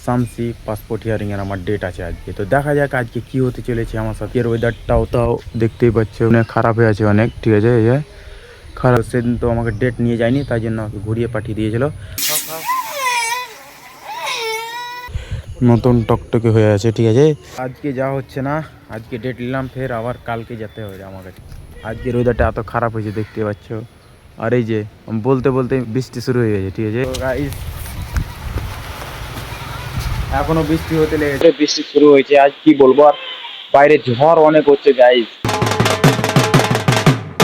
Samsi passport হিয়ারিংয়ের আমার date আছে আজকে। তো দেখা যাক আজকে কি হতে চলেছে আমার সাথে। এর ওয়েদারটাও তাও দেখতেই পাচ্ছ, অনেক খারাপ হয়ে আছে অনেক, ঠিক আছে। এই যে খারাপ, সেদিন তো আমাকে ডেট নিয়ে যায়নি, তাই জন্য আমাকে ঘুরিয়ে পাঠিয়ে দিয়েছিল। নতুন টকটকে হয়ে আছে, ঠিক আছে। আজকে যা হচ্ছে না, আজকে ডেট নিলাম, ফের আবার কালকে যেতে হবে আমাকে। আজকের ওয়েদারটা এত খারাপ হয়েছে দেখতে পাচ্ছ। আর এই যে বলতে বলতে বৃষ্টি শুরু হয়ে গেছে, ঠিক আছে। গাইস এখনো বৃষ্টি হতে লেগেছে, বৃষ্টি শুরু হয়েছে। আজ কি বলবো, আর বাইরে ঝড় অনেক হচ্ছে guys.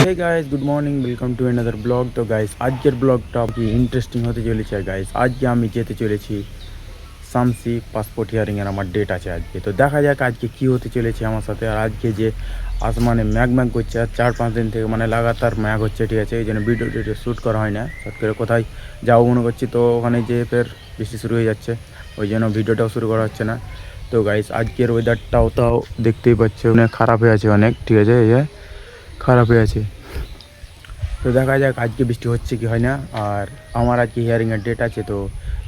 Hey guys, good morning, welcome to another blog. তো গাইস আজকের ব্লগটা কি ইন্টারেস্টিং হতে চলেছে গাইস। আজকে আমি যেতে চলেছি শামসি পাসপোর্ট হিয়ারিংয়ের আমার ডেট আছে আজকে। তো দেখা যাক আজকে কি হতে চলেছে আমার সাথে। আর আজকে যে আসমানে ম্যাগ ম্যাগ করছে, আর 4-5 দিন থেকে মানে লাগাতার ম্যাগ হচ্ছে, ঠিক আছে। এই জন্য ভিডিও শ্যুট করা হয় না, শর্ট করে কোথায় যাবো মনে করছি, তো ওখানে যেয়ে ফের বৃষ্টি শুরু হয়ে যাচ্ছে, ওই জন্য ভিডিওটাও শুরু করা হচ্ছে না। তো গাইস আজকের ওয়েদারটাও তাও দেখতেই পাচ্ছ, অনেক খারাপ হয়ে আছে অনেক, ঠিক আছে। এই যে খারাপ হয়ে আছে। তো দেখা যাক আজকে বৃষ্টি হচ্ছে কি হয় না। আর আমার আজকে হিয়ারিংয়ের ডেট আছে, তো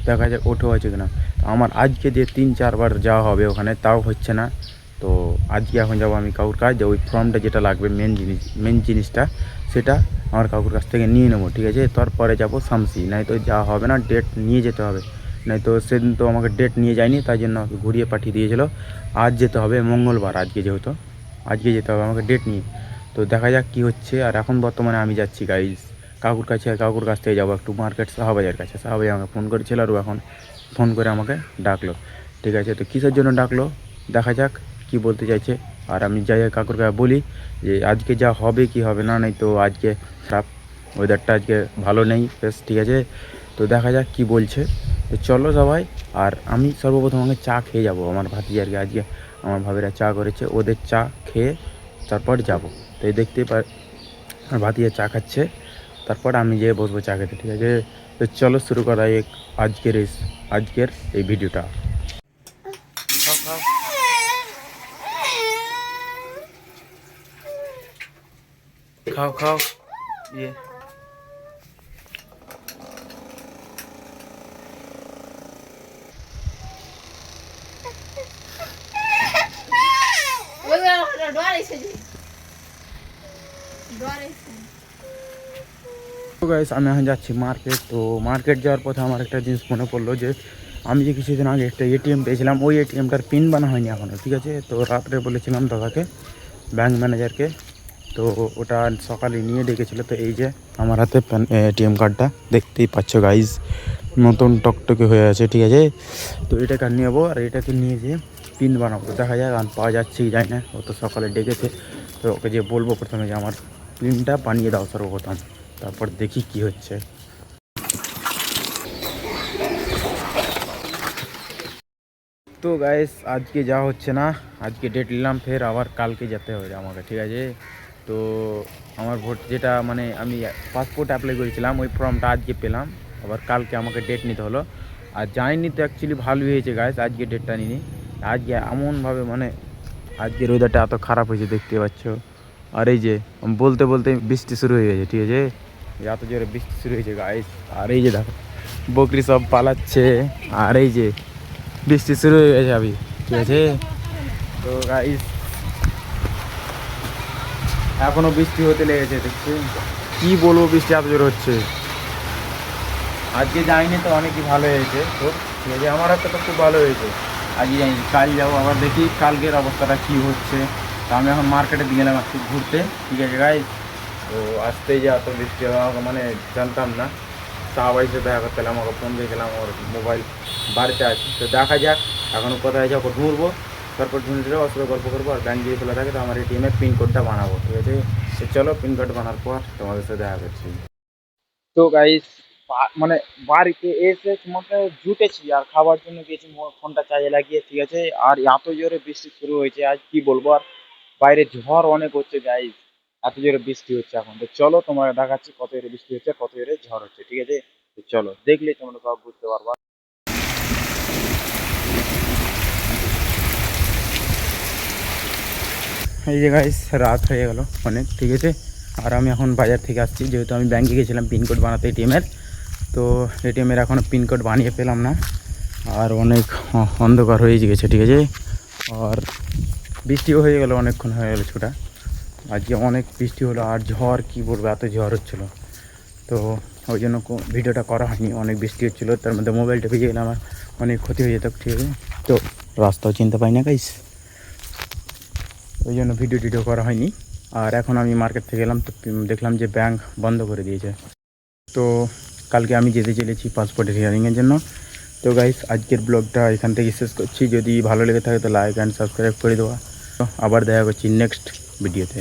দেখা যাক ওঠো আছে কিনা। তো আমার আজকে যে 3-4 বার যাওয়া হবে ওখানে, তাও হচ্ছে না। তো আজকে এখন যাবো আমি কাকুর কাজ, যে ওই ফর্মটা যেটা লাগবে মেন জিনিসটা, সেটা আমার কাকুর কাছ থেকে নিয়ে নেবো, ঠিক আছে। তারপরে যাবো শামসি, নাই তো যাওয়া হবে না, ডেট নিয়ে যেতে হবে। নাই তো সেদিন তো আমাকে ডেট নিয়ে যায়নি, তাই জন্য আমাকে ঘুরিয়ে পাঠিয়ে দিয়েছিল। আজ যেতে হবে, মঙ্গলবার আজকে, যেহেতু আজকে যেতে হবে আমাকে ডেট নিয়ে। তো দেখা যাক কী হচ্ছে। আর এখন বর্তমানে আমি যাচ্ছি গাইস কাকুর কাছে, আর কাকুর কাছ থেকে যাবো একটু মার্কেট শাহবাজার কাছে। শাহবাজার আমাকে ফোন করেছিল, আর এখন ফোন করে আমাকে ডাকলো, ঠিক আছে। তো কিসের জন্য ডাকলো দেখা যাক কি বলতে চাইছে। আর আমি যাই কাকুর কাছে বলি যে আজকে যা হবে কি হবে না, নাই তো আজকে খারাপ, ওয়েদারটা আজকে ভালো নেই বেশ, ঠিক আছে। তো দেখা যাক কি বলছে। তো চলো সবাই। আর আমি সর্বপ্রথম আমাকে চা খেয়ে যাব, আমার ভাতিজারকে আজকে আমার ভাবিরা চা করেছে, ওদের চা খেয়ে তারপর যাব। তো এই দেখতেই আমার ভাতিজা চা খাচ্ছে, তারপর আমি যেয়ে বসবো চা খেতে, ঠিক আছে। তো চলো শুরু করা আজকের এই ভিডিওটা। খাও খাও খাও খাও ইয়ে তো গাইস আমি এখন যাচ্ছি মার্কেট। তো মার্কেট যাওয়ার পথে আমার একটা জিনিস মনে পড়লো, যে আমি যে কিছুদিন আগে একটা এটিএম পেয়েছিলাম, ওই এটিএমটার পিন বানা হয়নি এখনও, ঠিক আছে। তো রাত্রে বলেছিলাম দাদাকে, ব্যাংক ম্যানেজারকে, তো ওটা সকালে নিয়ে ডেকেছিলো। তো এই যে আমার হাতে এটিএম কার্ডটা দেখতেই পাচ্ছ গাইজ, নতুন টকটকে হয়ে আছে, ঠিক আছে। তো এটাকে নিয়ে যাবো, আর এটাকে নিয়ে যেয়ে পিন বানাবো। দেখা যায় আর পাওয়া যাচ্ছে কি যায় না, ও তো সকালে ডেকেছে। তো ওকে যে বলবো প্রথমে যে আমার পিনটা বানিয়ে দাও সর্বপ্রথম, তারপর দেখি কি হচ্ছে। তো গাইস আজকে যা হচ্ছে না, আজকে ডেট নিলাম, ফের আবার কালকে যেতে হবে আমাকে, ঠিক আছে। তো আমার ভোট যেটা মানে আমি পাসপোর্ট অ্যাপ্লাই করেছিলাম, ওই ফর্মটা আজকে পেলাম, আবার কালকে আমাকে ডেট নিতে হলো। আর যাইনি তো অ্যাকচুয়ালি ভালোই হয়েছে গাইস, আজকে ডেটটা নিইনি। আজকে এমনভাবে মানে আজকের ওয়েদারটা এত খারাপ হয়েছে দেখতে পাচ্ছ। আর এই যে বলতে বলতে বৃষ্টি শুরু হয়ে গেছে, ঠিক আছে। এত জোরে বৃষ্টি শুরু হয়েছে গাইস। আর এই যে দেখো বকরি সব পালাচ্ছে, আর এই যে বৃষ্টি শুরু হয়ে গেছে আমি, ঠিক আছে। তো গাইস এখনো বৃষ্টি হতে লেগেছে, দেখছি কি বলবো, বৃষ্টি এত জোর হচ্ছে। আজকে যাইনি তো অনেকই ভালো হয়েছে, তো ঠিক আছে, আমার একটা তো খুব ভালো হয়েছে। আজকে যাইনি, কাল যাবো, আবার দেখি কালকের অবস্থাটা কি হচ্ছে। তো আমি এখন মার্কেটে দিয়ে গেলাম একটু ঘুরতে, ঠিক আছে গাইস। তো আসতেই যে এত বৃষ্টি হবে আমাকে মানে জানতাম না। শাহবাইসে দেখা করতে হলে আমাকে ফোন দিয়েছিলাম, আমার মোবাইল বাড়িতে আছে। তো দেখা যাক এখনও কোথায় যাবো, ঢুঁড়বো, তারপর ঢুঁড়ে অসুবিধা গল্প করবো। আর ব্যাংক দিয়ে খোলা থাকে, তো আমার এটিএমের পিন কোডটা বানাবো, ঠিক আছে। তো চলো পিন কোড বানার পর তোমাদের সাথে দেখা করছি। তো গাইস মানে বাড়িতে এসে তোমাকে জুটেছি, আর খাবার জন্য গেছি ফোনটা চার্জে লাগিয়ে, ঠিক আছে। আর এত জোরে বৃষ্টি শুরু হয়েছে আজ কি বলবো, আর বাইরে ঝড় অনেক হচ্ছে গাইস, এত জোরে বৃষ্টি হচ্ছে এখন। তো চলো তোমার দেখাচ্ছি কত জোরে বৃষ্টি হচ্ছে, কত জোরে ঝড় হচ্ছে, ঠিক আছে। তো চলো দেখলে তোমরা সব বুঝতে পারবা। এই যে গাইস রাত হয়ে গেল অনেক, ঠিক আছে। আর আমি এখন বাজার থেকে আসছি, যেহেতু আমি ব্যাংকে গেছিলাম পিনকোড বানাতে এটিএমের। তো এটিএমের এখনও পিনকোড বানিয়ে পেলাম না, আর অনেক অন্ধকার হয়ে গেছে, ঠিক আছে। আর বৃষ্টিও হয়ে গেল, অনেকক্ষণ হয়ে গেলো ছোটা। আজকে অনেক বৃষ্টি হলো আর ঝড়, কি বলবো, এত ঝড় হচ্ছিলো। তো ওই জন্য ভিডিওটা করা হয়নি, অনেক বৃষ্টি হচ্ছিলো, তার মধ্যে মোবাইলটা ভিজে গেলে আমার অনেক ক্ষতি হয়ে যেত, ঠিক আছে। তো রাস্তাও চিনতে পাই না গাইস, ওই জন্য ভিডিও করা হয়নি। আর এখন আমি মার্কেট থেকে এলাম, তো দেখলাম যে ব্যাংক বন্ধ করে দিয়েছে। তো কালকে আমি যেতে চলেছি পাসপোর্টের হিয়ারিংয়ের জন্য। তো গাইস আজকের ব্লগটা এখান থেকে শেষ করছি। যদি ভালো লেগে থাকে তো লাইক অ্যান্ড সাবস্ক্রাইব করে দেওয়া। আবার দেখা করছি নেক্সট ভিডিওতে।